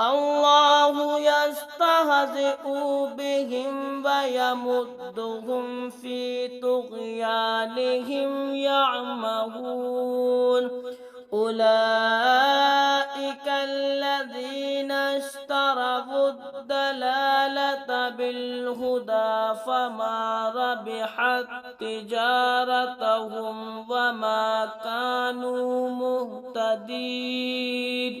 الله يستهزئ بهم ويمدهم في طغيانهم يعمهون أولئك الذين اشتروا الضلالة بالهدى فما ربحت تجارتهم وما كانوا مهتدين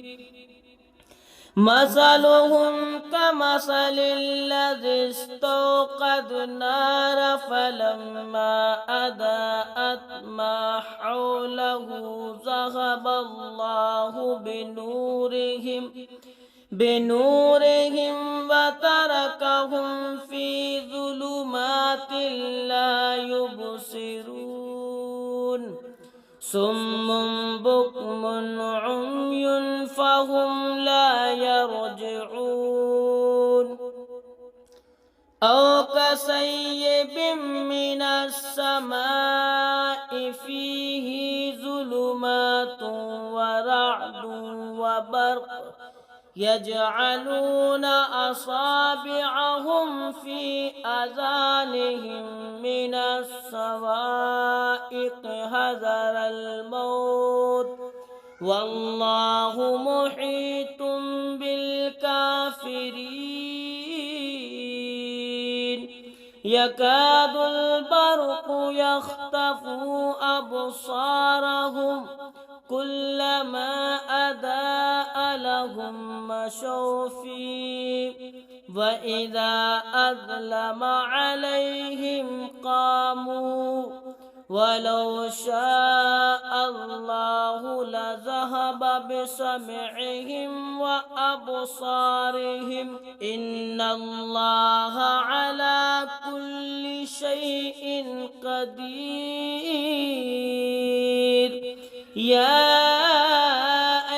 مثلهم كمثل الذي استوقد نارا فلما أضاءت ما حوله ذهب الله بنورهم وتركهم في ظلمات لا يبصرون صم بكم عمي فهم لا يرجعون أو كصيب من السماء فيه ظلمات ورعد وبرق يجعلون أصابعهم في آذانهم من الصواعق حذر الموت والله محيط بالكافرين يكاد البرق يخطف أبصارهم كلما أضاء لهم مشوا فيه وإذا أظلم عليهم قاموا ولو شاء الله لذهب بسمعهم وأبصارهم إن الله على كل شيء قدير يا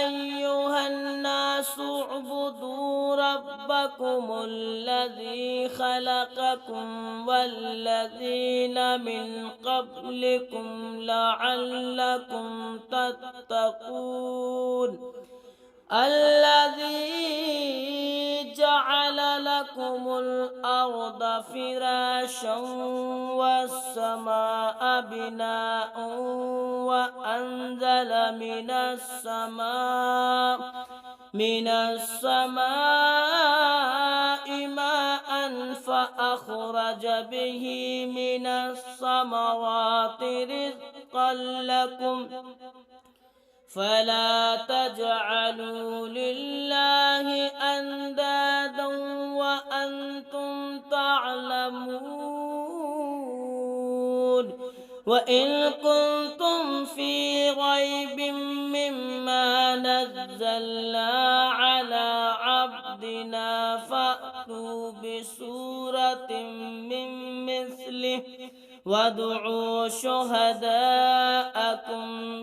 أيها الناس اعبدوا ربكم الذي خلقكم والذين من قبلكم لعلكم تتقون الذي جعل لكم الأرض فراشا والسماء بناء وأنزل من السماء ماء فأخرج به من الثمرات رزقا لكم فلا تجعلوا لله أندادا وأنتم تعلمون وإن كنتم في ريب مما نزلنا على عبدنا فأتوا بسورة من مثله وادعوا شهداءكم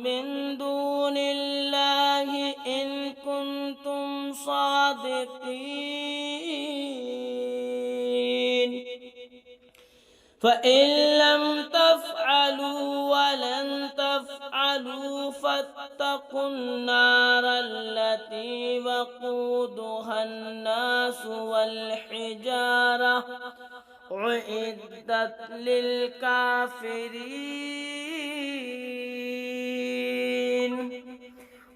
من دون الله إن كنتم صادقين فإن لم تفعلوا ولن تفعلوا فاتقوا النار التي وقودها الناس والحجارة أعدت للكافرين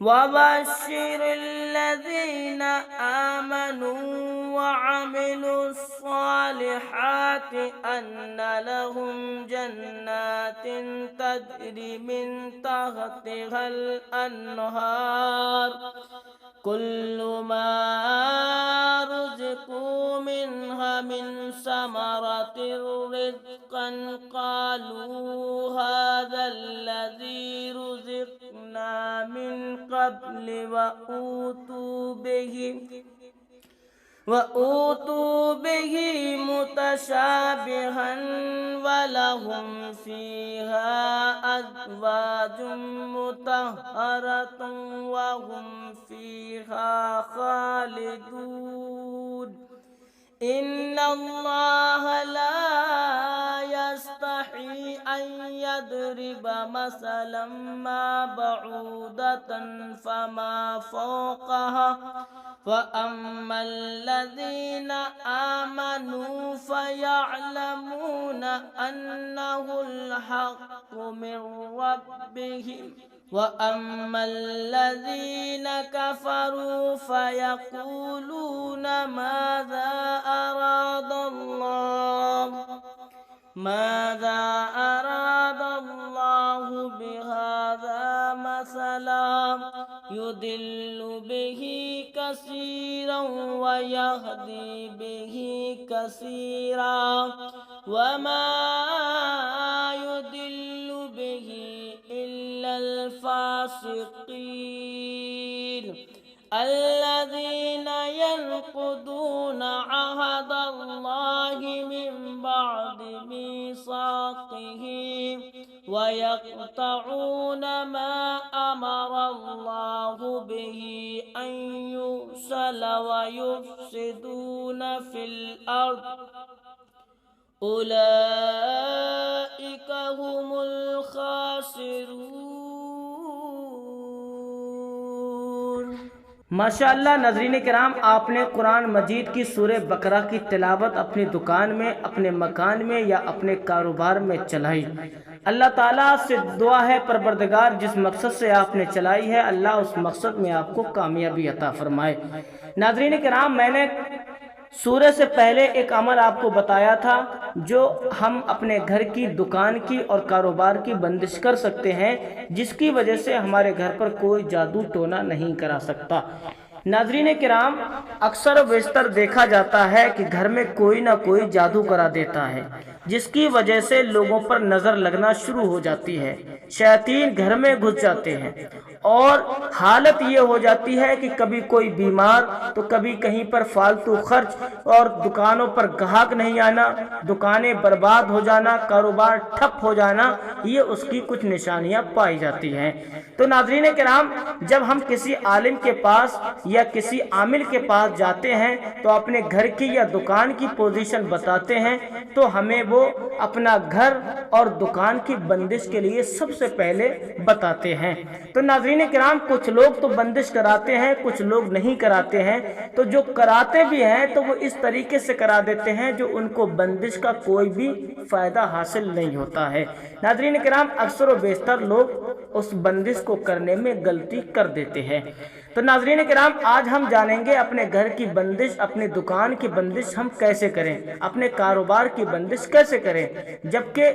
وبشر الذين آمنوا وعملوا الصالحات أن لهم جنات تجري من تحتها الأنهار كلما رزقوا منها من ثمرة رزقا قالوا هذا الذي رزقنا من قبل وأوتوا به متشابها ولهم فيها أزواج مطهرة وهم فيها خالدون إن الله لا يستحي أن يضرب مثلا ما بعوضة فما فوقها فأما الذين آمنوا فيعلمون أنه الحق من ربهم وأما الذين كفروا فيقولون ماذا أراد الله بهذا مثلا يضل به كثيرا ويهدي به كثيرا وما يضل به إلا الفاسقين الذين ينقضون عهد الله من بعد ميثاقه ويقطعون ما أمر الله به أن يوصل ويفسدون في الأرض أولئك هم الخاسرون. ماشاءاللہ ناظرین کرام، آپ نے قرآن مجید کی سورہ بقرہ کی تلاوت اپنی دکان میں، اپنے مکان میں یا اپنے کاروبار میں چلائی. اللہ تعالیٰ سے دعا ہے پروردگار جس مقصد سے آپ نے چلائی ہے اللہ اس مقصد میں آپ کو کامیابی عطا فرمائے. ناظرین کرام، میں نے سورہ سے پہلے ایک عمل آپ کو بتایا تھا جو ہم اپنے گھر کی، دکان کی اور کاروبار کی بندش کر سکتے ہیں، جس کی وجہ سے ہمارے گھر پر کوئی جادو ٹونا نہیں کرا سکتا. ناظرین کرام، اکثر و بیشتر دیکھا جاتا ہے کہ گھر میں کوئی نہ کوئی جادو کرا دیتا ہے، جس کی وجہ سے لوگوں پر نظر لگنا شروع ہو جاتی ہے، شیاطین گھر میں گھس جاتے ہیں اور حالت یہ ہو جاتی ہے کہ کبھی کوئی بیمار تو کبھی کہیں پر فالتو خرچ اور دکانوں پر گاہک نہیں آنا، دکانیں برباد ہو جانا، کاروبار ٹھپ ہو جانا، یہ اس کی کچھ نشانیاں پائی جاتی ہیں. تو ناظرین کرام، جب ہم کسی عالم کے پاس یا کسی عامل کے پاس جاتے ہیں تو اپنے گھر کی یا دکان کی پوزیشن بتاتے ہیں تو ہمیں وہ اپنا گھر اور دکان کی بندش کے لیے سب سے پہلے بتاتے ہیں. تو ناظرین کرام، کچھ لوگ تو بندش کراتے ہیں، کچھ لوگ نہیں کراتے ہیں. تو جو کراتے بھی ہیں تو وہ اس طریقے سے کرا دیتے ہیں جو ان کو بندش کا کوئی بھی فائدہ حاصل نہیں ہوتا ہے. ناظرین کرام، اکثر و بیشتر لوگ اس بندش کو کرنے میں غلطی کر دیتے ہیں. تو ناظرین کرام، آج ہم جانیں گے اپنے گھر کی بندش، اپنے دکان کی بندش ہم کیسے کریں، اپنے کاروبار کی بندش کیسے کریں، جبکہ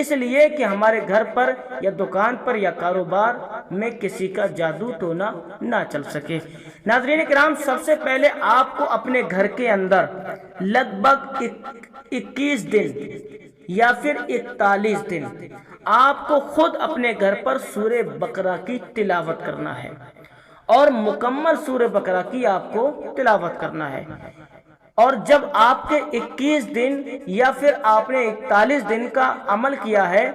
اس لیے کہ ہمارے گھر پر یا دکان پر یا کاروبار میں کسی کا جادو ٹونا نہ چل سکے. ناظرین کرام، سب سے پہلے آپ کو اپنے گھر کے اندر لگ بھگ 21 دن یا پھر 41 دن آپ کو خود اپنے گھر پر سورہ بقرہ کی تلاوت کرنا ہے اور مکمل سورہ بقرہ کی آپ کو تلاوت کرنا ہے. اور جب آپ کے 21 دن یا پھر آپ نے 41 دن کا عمل کیا ہے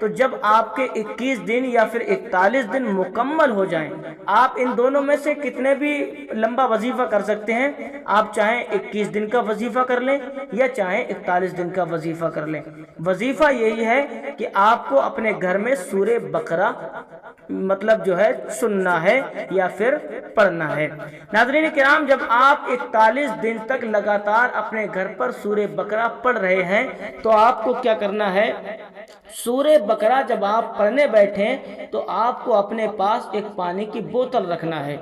تو جب آپ کے 21 دن یا پھر 41 دن مکمل ہو جائیں، آپ ان دونوں میں سے کتنے بھی لمبا وظیفہ کر سکتے ہیں. آپ چاہیں 21 دن کا وظیفہ کر لیں یا چاہیں 41 دن کا وظیفہ کر لیں. وظیفہ یہی ہے کہ آپ کو اپنے گھر میں سورہ بقرہ مطلب جو ہے سننا ہے یا پھر پڑھنا ہے. ناظرین کرام، جب آپ 41 دن تک لگاتار اپنے گھر پر سورہ بقرہ پڑھ رہے ہیں تو آپ کو کیا کرنا ہے، سورہ بقرہ جب آپ پڑھنے بیٹھیں تو آپ کو اپنے پاس ایک پانی کی بوتل رکھنا ہے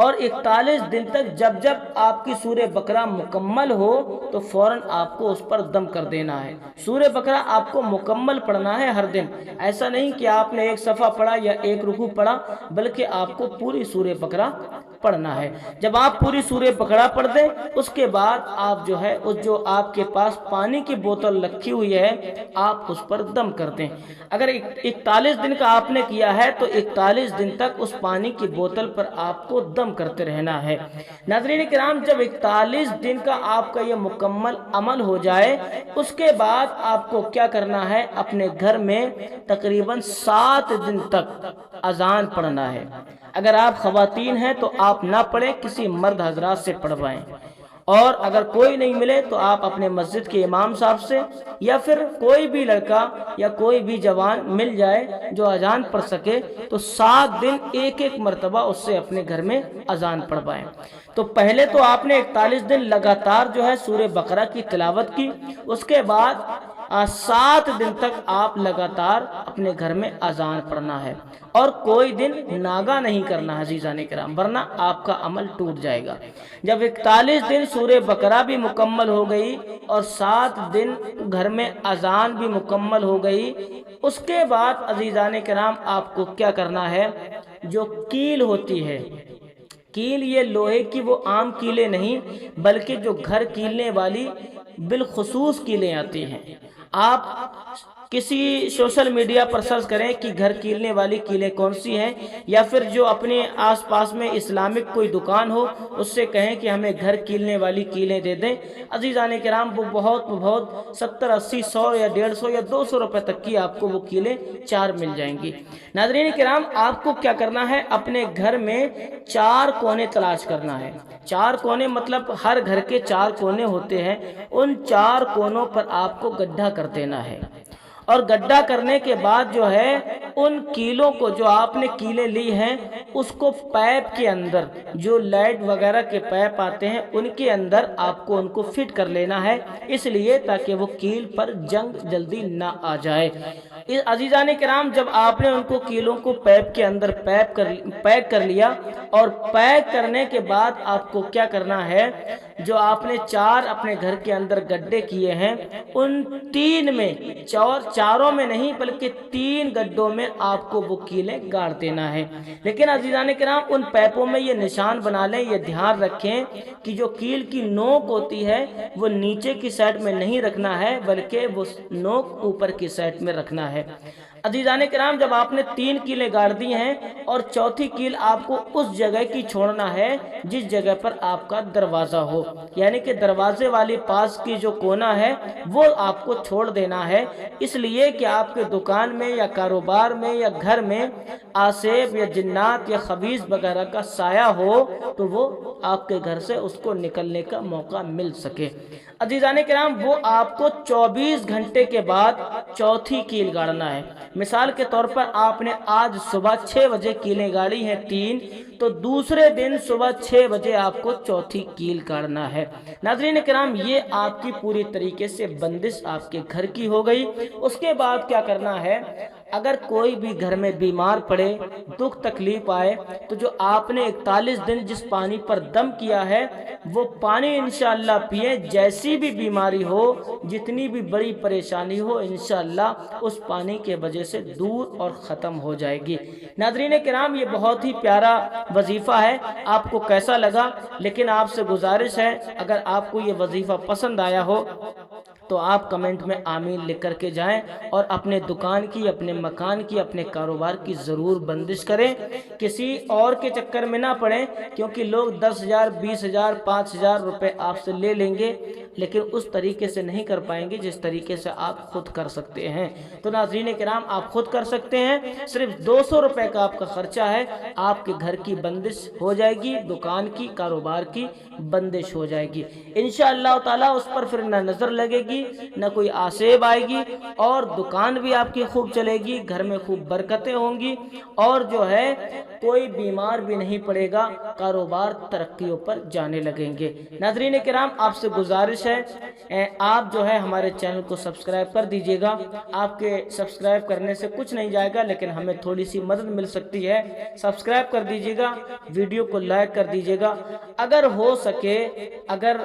اور 41 دن تک جب آپ کی سورہ بقرہ مکمل ہو تو فوراً آپ کو اس پر دم کر دینا ہے. سورہ بقرہ آپ کو مکمل پڑھنا ہے ہر دن. ایسا نہیں کہ آپ نے ایک صفحہ پڑھا یا ایک رکوع پڑھا، بلکہ آپ کو پوری سورہ بقرہ پڑھنا ہے. جب آپ پوری سورہ بقرہ پڑھ دیں اس کے بعد آپ جو ہے اس جو آپ کے پاس پانی کی بوتل رکھی ہوئی ہے آپ اس پر دم کر دیں. اگر 41 دن کا آپ نے کیا ہے تو 41 دن تک اس پانی کی بوتل پر آپ کو دم کرتے رہنا ہے. ناظرین کرام، جب 41 دن کا آپ کا یہ مکمل عمل ہو جائے اس کے بعد آپ کو کیا کرنا ہے، اپنے گھر میں تقریباً 7 دن تک اذان پڑھنا ہے. اگر آپ خواتین ہیں تو آپ نہ پڑھیں، کسی مرد حضرات سے پڑھوائیں. اور اگر کوئی نہیں ملے تو آپ اپنے مسجد کے امام صاحب سے یا پھر کوئی بھی لڑکا یا کوئی بھی جوان مل جائے جو اذان پڑھ سکے تو 7 دن ایک ایک مرتبہ اس سے اپنے گھر میں اذان پڑھوائیں۔ تو پہلے تو آپ نے 41 دن لگاتار جو ہے سورہ بقرہ کی تلاوت کی، اس کے بعد 7 دن تک آپ لگاتار اپنے گھر میں اذان پڑھنا ہے اور کوئی دن ناگا نہیں کرنا عزیزان کرام، ورنہ آپ کا عمل ٹوٹ جائے گا۔ جب 41 دن سورہ بقرہ بھی مکمل ہو گئی اور 7 دن گھر میں اذان بھی مکمل ہو گئی، اس کے بعد عزیزان کرام آپ کو کیا کرنا ہے؟ جو کیل ہوتی ہے، کیل یہ لوہے کی وہ عام کیلیں نہیں بلکہ جو گھر کیلنے والی بالخصوص کیلیں آتی ہیں، آپ کسی سوشل میڈیا پر سرچ کریں کہ گھر کیلنے والی کیلیں کون سی ہیں، یا پھر جو اپنے آس پاس میں اسلامک کوئی دکان ہو اس سے کہیں کہ ہمیں گھر کیلنے والی کیلیں دے دیں۔ عزیزان کرام وہ بہت 70 80 100 یا 150 یا 200 روپے تک کی آپ کو وہ کیلیں 4 مل جائیں گی۔ ناظرین کرام، آپ کو کیا کرنا ہے؟ اپنے گھر میں 4 کونے تلاش کرنا ہے۔ 4 کونے مطلب ہر گھر کے 4 کونے ہوتے ہیں، ان 4 کونوں پر آپ کو گڈھا کر دینا ہے، اور گڈھا کرنے کے بعد جو ہے ان کیلوں کو، جو آپ نے کیلیں لی ہیں، اس کو پیپ کے اندر، جو لائٹ وغیرہ کے پیپ آتے ہیں ان کے اندر آپ کو ان کو فٹ کر لینا ہے، اس لیے تاکہ وہ کیل پر جنگ جلدی نہ آ جائے۔ عزیزان کرام، جب آپ نے ان کو کیلوں کو پیپ کے اندر پیک کر لیا، اور پیک کرنے کے بعد آپ کو کیا کرنا ہے؟ جو آپ نے 4 اپنے گھر کے اندر گڈھے کیے ہیں، ان 3 میں، چاروں میں نہیں بلکہ 3 گڈھوں میں آپ کو وہ کیلیں گاڑ دینا ہے۔ لیکن عزیزان کرام، ان پیپوں میں یہ نشان بنا لیں، یہ دھیان رکھیں کہ جو کیل کی نوک ہوتی ہے وہ نیچے کی سائڈ میں نہیں رکھنا ہے بلکہ وہ نوک اوپر کی سائڈ میں رکھنا ہے۔ عزیزان کرام، جب آپ نے 3 کیلیں گاڑ دی ہیں اور چوتھی کیل آپ کو اس جگہ کی چھوڑنا ہے جس جگہ پر آپ کا دروازہ ہو، یعنی کہ دروازے والی پاس کی جو کونا ہے وہ آپ کو چھوڑ دینا ہے، اس لیے کہ آپ کے دکان میں یا کاروبار میں یا گھر میں آسیب یا جنات یا خبیث وغیرہ کا سایہ ہو تو وہ آپ کے گھر سے اس کو نکلنے کا موقع مل سکے۔ عزیزان کرام، وہ آپ کو 24 گھنٹے کے بعد چوتھی کیل گاڑنا ہے۔ مثال کے طور پر آپ نے آج صبح 6 بجے کیلیں گاڑی ہیں 3، تو دوسرے دن صبح 6 بجے آپ کو چوتھی کیل گاڑنا ہے۔ ناظرین کرام، یہ آپ کی پوری طریقے سے بندش آپ کے گھر کی ہو گئی۔ اس کے بعد کیا کرنا ہے؟ اگر کوئی بھی گھر میں بیمار پڑے، دکھ تکلیف آئے، تو جو آپ نے 41 دن جس پانی پر دم کیا ہے وہ پانی انشاءاللہ پیئیں، جیسی بھی بیماری ہو، جتنی بھی بڑی پریشانی ہو، انشاءاللہ اس پانی کے وجہ سے دور اور ختم ہو جائے گی۔ ناظرین کرام، یہ بہت ہی پیارا وظیفہ ہے، آپ کو کیسا لگا؟ لیکن آپ سے گزارش ہے، اگر آپ کو یہ وظیفہ پسند آیا ہو تو آپ کمنٹ میں آمین لکھ کر کے جائیں، اور اپنے دکان کی، اپنے مکان کی، اپنے کاروبار کی ضرور بندش کریں، کسی اور کے چکر میں نہ پڑیں، کیونکہ لوگ 10,000 20,000 5,000 روپے آپ سے لے لیں گے لیکن اس طریقے سے نہیں کر پائیں گے جس طریقے سے آپ خود کر سکتے ہیں۔ تو ناظرین کرام، آپ خود کر سکتے ہیں، صرف 200 روپے کا آپ کا خرچہ ہے، آپ کے گھر کی بندش ہو جائے گی، دکان کی، کاروبار کی بندش ہو جائے گی انشاءاللہ تعالیٰ۔ اس پر پھر نہ نظر لگے گی، نہ کوئی آسیب آئے گی، اور دکان بھی آپ کی خوب چلے گی، گھر میں خوب برکتیں ہوں گی، اور جو ہے کوئی بیمار بھی نہیں پڑے گا، کاروبار ترقیوں پر جانے لگیں گے۔ ناظرین کرام، آپ سے گزارش ہے، آپ جو ہے ہمارے چینل کو سبسکرائب کر دیجئے گا۔ آپ کے سبسکرائب کرنے سے کچھ نہیں جائے گا لیکن ہمیں تھوڑی سی مدد مل سکتی ہے۔ سبسکرائب کر دیجئے گا، ویڈیو کو لائک کر دیجئے گا، اگر ہو سکے، اگر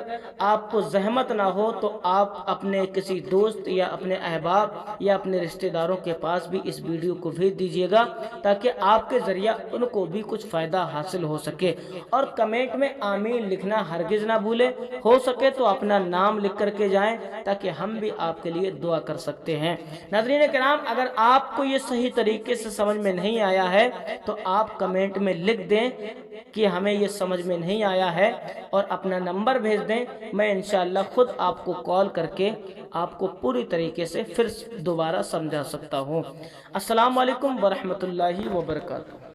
آپ کو زحمت نہ ہو تو آپ اپنے کسی دوست یا اپنے احباب یا اپنے رشتہ داروں کے پاس بھی اس ویڈیو کو بھیج دیجئے گا تاکہ آپ کے ذریعہ ان کو بھی کچھ فائدہ حاصل ہو سکے۔ اور کمنٹ میں آمین لکھنا ہرگز نہ بھولیں، ہو سکے تو اپنا نام لکھ کر کے جائیں تاکہ ہم بھی آپ کے لیے دعا کر سکتے ہیں۔ ناظرین کرام، اگر آپ کو یہ صحیح طریقے سے سمجھ میں نہیں آیا ہے تو آپ کمنٹ میں لکھ دیں کہ ہمیں یہ سمجھ میں نہیں آیا ہے، اور اپنا نمبر بھیج دیں، میں انشاءاللہ خود آپ کو کال کر کے آپ کو پوری طریقے سے پھر دوبارہ سمجھا سکتا ہوں۔ السلام علیکم ورحمۃ اللہ وبرکاتہ۔